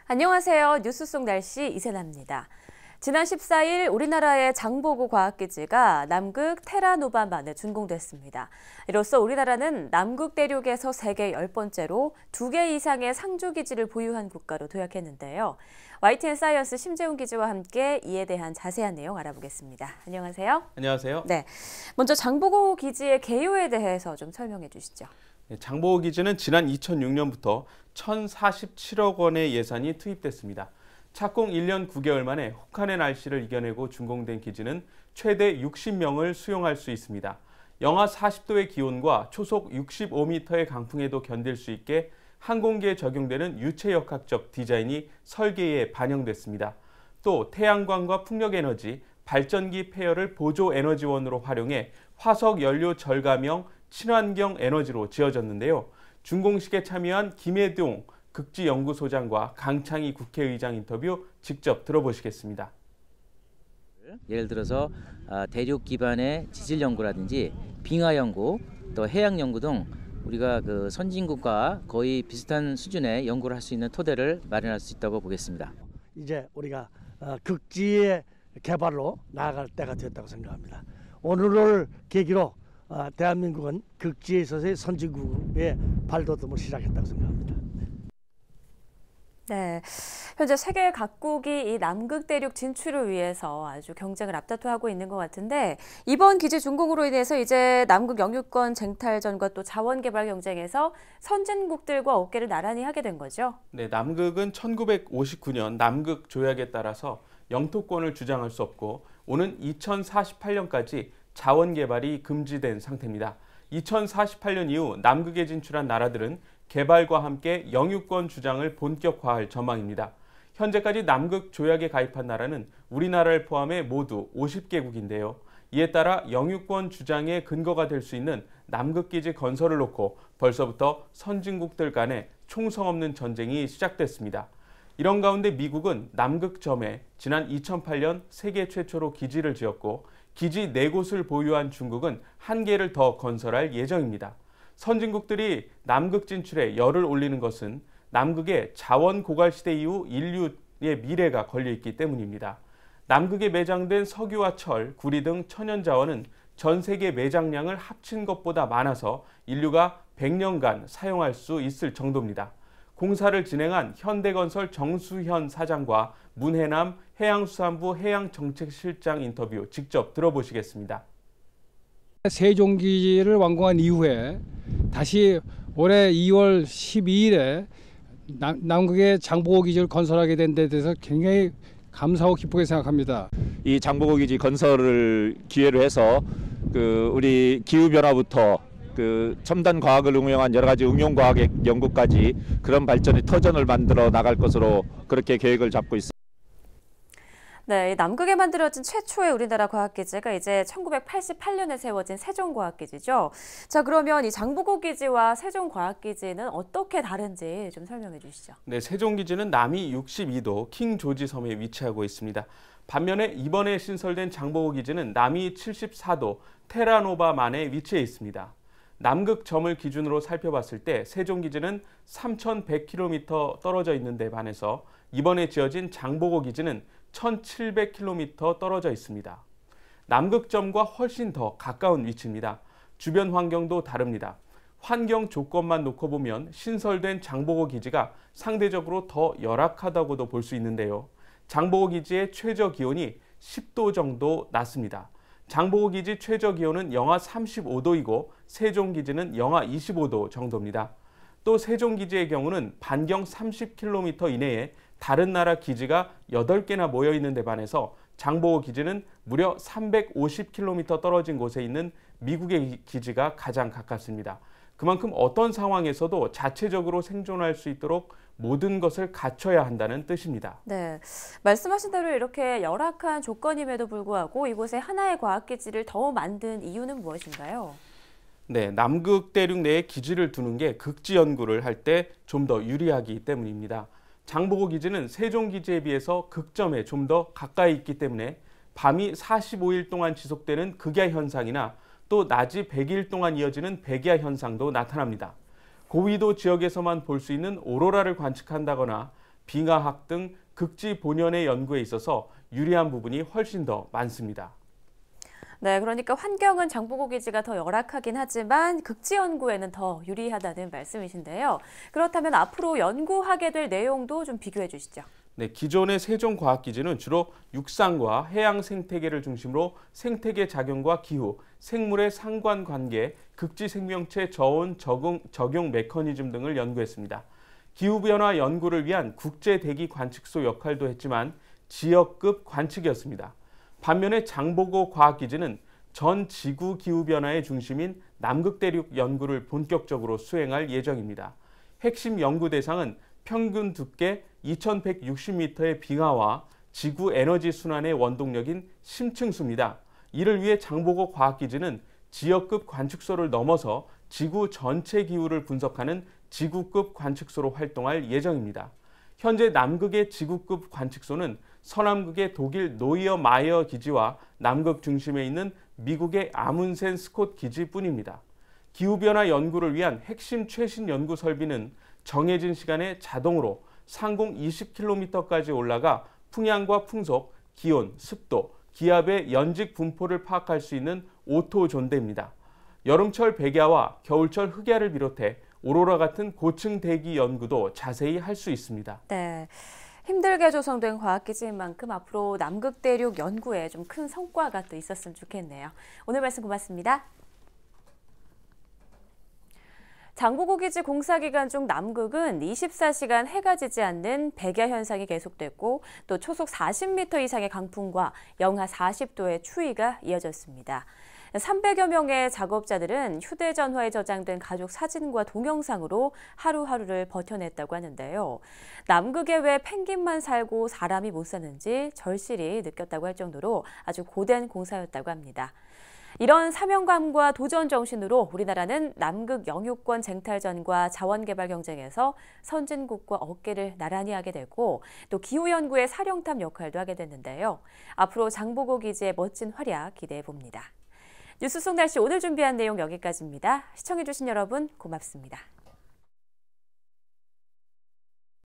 안녕하세요. 뉴스 속 날씨 이세나입니다. 지난 14일 우리나라의 장보고 과학기지가 남극 테라노바만에 준공됐습니다. 이로써 우리나라는 남극 대륙에서 세계 10번째로 2개 이상의 상주기지를 보유한 국가로 도약했는데요. YTN 사이언스 심재훈 기자와 함께 이에 대한 자세한 내용 알아보겠습니다. 안녕하세요. 안녕하세요. 네, 먼저 장보고 기지의 개요에 대해서 좀 설명해 주시죠. 장보고 기지는 지난 2006년부터 1,047억 원의 예산이 투입됐습니다. 착공 1년 9개월 만에 혹한의 날씨를 이겨내고 준공된 기지는 최대 60명을 수용할 수 있습니다. 영하 40도의 기온과 초속 65m의 강풍에도 견딜 수 있게 항공기에 적용되는 유체역학적 디자인이 설계에 반영됐습니다. 또 태양광과 풍력에너지, 발전기 폐열을 보조에너지원으로 활용해 화석 연료 절감형 친환경 에너지로 지어졌는데요. 준공식에 참여한 김혜동 극지연구소장과 강창희 국회의장 인터뷰 직접 들어보시겠습니다. 예를 들어서 대륙 기반의 지질 연구라든지 빙하 연구, 또 해양 연구 등 우리가 선진국과 거의 비슷한 수준의 연구를 할 수 있는 토대를 마련할 수 있다고 보겠습니다. 이제 우리가 극지의 개발로 나아갈 때가 됐다고 생각합니다. 오늘을 계기로 대한민국은 극지에 있어서의 선진국의 발돋움을 시작했다고 생각합니다. 네, 현재 세계 각국이 이 남극 대륙 진출을 위해서 아주 경쟁을 앞다투하고 있는 것 같은데 이번 기지 준공으로 인해서 이제 남극 영유권 쟁탈전과 또 자원 개발 경쟁에서 선진국들과 어깨를 나란히 하게 된 거죠. 네, 남극은 1959년 남극 조약에 따라서 영토권을 주장할 수 없고 오는 2048년까지 자원 개발이 금지된 상태입니다. 2048년 이후 남극에 진출한 나라들은 개발과 함께 영유권 주장을 본격화할 전망입니다. 현재까지 남극 조약에 가입한 나라는 우리나라를 포함해 모두 50개국인데요. 이에 따라 영유권 주장의 근거가 될 수 있는 남극기지 건설을 놓고 벌써부터 선진국들 간의 총성 없는 전쟁이 시작됐습니다. 이런 가운데 미국은 남극점에 지난 2008년 세계 최초로 기지를 지었고 기지 4곳을 보유한 중국은 1개를 더 건설할 예정입니다. 선진국들이 남극 진출에 열을 올리는 것은 남극의 자원 고갈 시대 이후 인류의 미래가 걸려있기 때문입니다. 남극에 매장된 석유와 철, 구리 등 천연 자원은 전 세계 매장량을 합친 것보다 많아서 인류가 100년간 사용할 수 있을 정도입니다. 공사를 진행한 현대건설 정수현 사장과 문해남 해양수산부 해양정책실장 인터뷰 직접 들어보시겠습니다. 세종기지를 완공한 이후에 다시 올해 2월 12일에 남극의 장보고 기지를 건설하게 된 데 대해서 굉장히 감사하고 기쁘게 생각합니다. 이 장보고 기지 건설을 기회로 해서 우리 기후 변화부터 첨단 과학을 응용한 여러 가지 응용 과학의 연구까지 그런 발전의 터전을 만들어 나갈 것으로 그렇게 계획을 잡고 있습니다. 네, 남극에 만들어진 최초의 우리나라 과학기지가 이제 1988년에 세워진 세종과학기지죠. 자, 그러면 이 장보고 기지와 세종과학기지는 어떻게 다른지 좀 설명해 주시죠. 네, 세종기지는 남위 62도 킹 조지 섬에 위치하고 있습니다. 반면에 이번에 신설된 장보고 기지는 남위 74도 테라노바만에 위치해 있습니다. 남극점을 기준으로 살펴봤을 때 세종기지는 3,100km 떨어져 있는 데 반해서 이번에 지어진 장보고 기지는 1,700km 떨어져 있습니다. 남극점과 훨씬 더 가까운 위치입니다. 주변 환경도 다릅니다. 환경 조건만 놓고 보면 신설된 장보고 기지가 상대적으로 더 열악하다고도 볼 수 있는데요. 장보고 기지의 최저 기온이 10도 정도 낮습니다. 장보고 기지 최저 기온은 영하 35도이고 세종기지는 영하 25도 정도입니다. 또 세종기지의 경우는 반경 30km 이내에 다른 나라 기지가 8개나 모여 있는 데 반해서 장보고 기지는 무려 350km 떨어진 곳에 있는 미국의 기지가 가장 가깝습니다. 그만큼 어떤 상황에서도 자체적으로 생존할 수 있도록 모든 것을 갖춰야 한다는 뜻입니다. 네, 말씀하신 대로 이렇게 열악한 조건임에도 불구하고 이곳에 하나의 과학기지를 더 만든 이유는 무엇인가요? 네, 남극 대륙 내에 기지를 두는 게 극지 연구를 할 때 좀 더 유리하기 때문입니다. 장보고 기지는 세종기지에 비해서 극점에 좀 더 가까이 있기 때문에 밤이 45일 동안 지속되는 극야 현상이나 또 낮이 100일 동안 이어지는 백야 현상도 나타납니다. 고위도 지역에서만 볼 수 있는 오로라를 관측한다거나 빙하학 등 극지 본연의 연구에 있어서 유리한 부분이 훨씬 더 많습니다. 네, 그러니까 환경은 장보고 기지가 더 열악하긴 하지만 극지 연구에는 더 유리하다는 말씀이신데요. 그렇다면 앞으로 연구하게 될 내용도 좀 비교해 주시죠. 네, 기존의 세종과학기지는 주로 육상과 해양 생태계를 중심으로 생태계 작용과 기후, 생물의 상관관계, 극지 생명체 저온 적용 메커니즘 등을 연구했습니다. 기후변화 연구를 위한 국제대기 관측소 역할도 했지만 지역급 관측이었습니다. 반면에 장보고 과학기지는 전 지구 기후변화의 중심인 남극대륙 연구를 본격적으로 수행할 예정입니다. 핵심 연구 대상은 평균 두께 2160m의 빙하와 지구 에너지 순환의 원동력인 심층수입니다. 이를 위해 장보고 과학기지는 지역급 관측소를 넘어서 지구 전체 기후를 분석하는 지구급 관측소로 활동할 예정입니다. 현재 남극의 지구급 관측소는 서남극의 독일 노이어 마이어 기지와 남극 중심에 있는 미국의 아문센 스콧 기지뿐입니다. 기후변화 연구를 위한 핵심 최신 연구 설비는 정해진 시간에 자동으로 상공 20km까지 올라가 풍향과 풍속, 기온, 습도, 기압의 연직 분포를 파악할 수 있는 오토존대입니다. 여름철 백야와 겨울철 흑야를 비롯해 오로라 같은 고층 대기 연구도 자세히 할 수 있습니다. 네. 힘들게 조성된 과학기지인 만큼 앞으로 남극대륙 연구에 좀 큰 성과가 또 있었으면 좋겠네요. 오늘 말씀 고맙습니다. 장보고 기지 공사 기간 중 남극은 24시간 해가 지지 않는 백야 현상이 계속됐고 또 초속 40m 이상의 강풍과 영하 40도의 추위가 이어졌습니다. 300여 명의 작업자들은 휴대전화에 저장된 가족 사진과 동영상으로 하루하루를 버텨냈다고 하는데요. 남극에 왜 펭귄만 살고 사람이 못 사는지 절실히 느꼈다고 할 정도로 아주 고된 공사였다고 합니다. 이런 사명감과 도전 정신으로 우리나라는 남극 영유권 쟁탈전과 자원개발 경쟁에서 선진국과 어깨를 나란히 하게 되고 또 기후연구의 사령탑 역할도 하게 됐는데요. 앞으로 장보고 기지의 멋진 활약 기대해 봅니다. 뉴스 속 날씨 오늘 준비한 내용 여기까지입니다. 시청해주신 여러분 고맙습니다.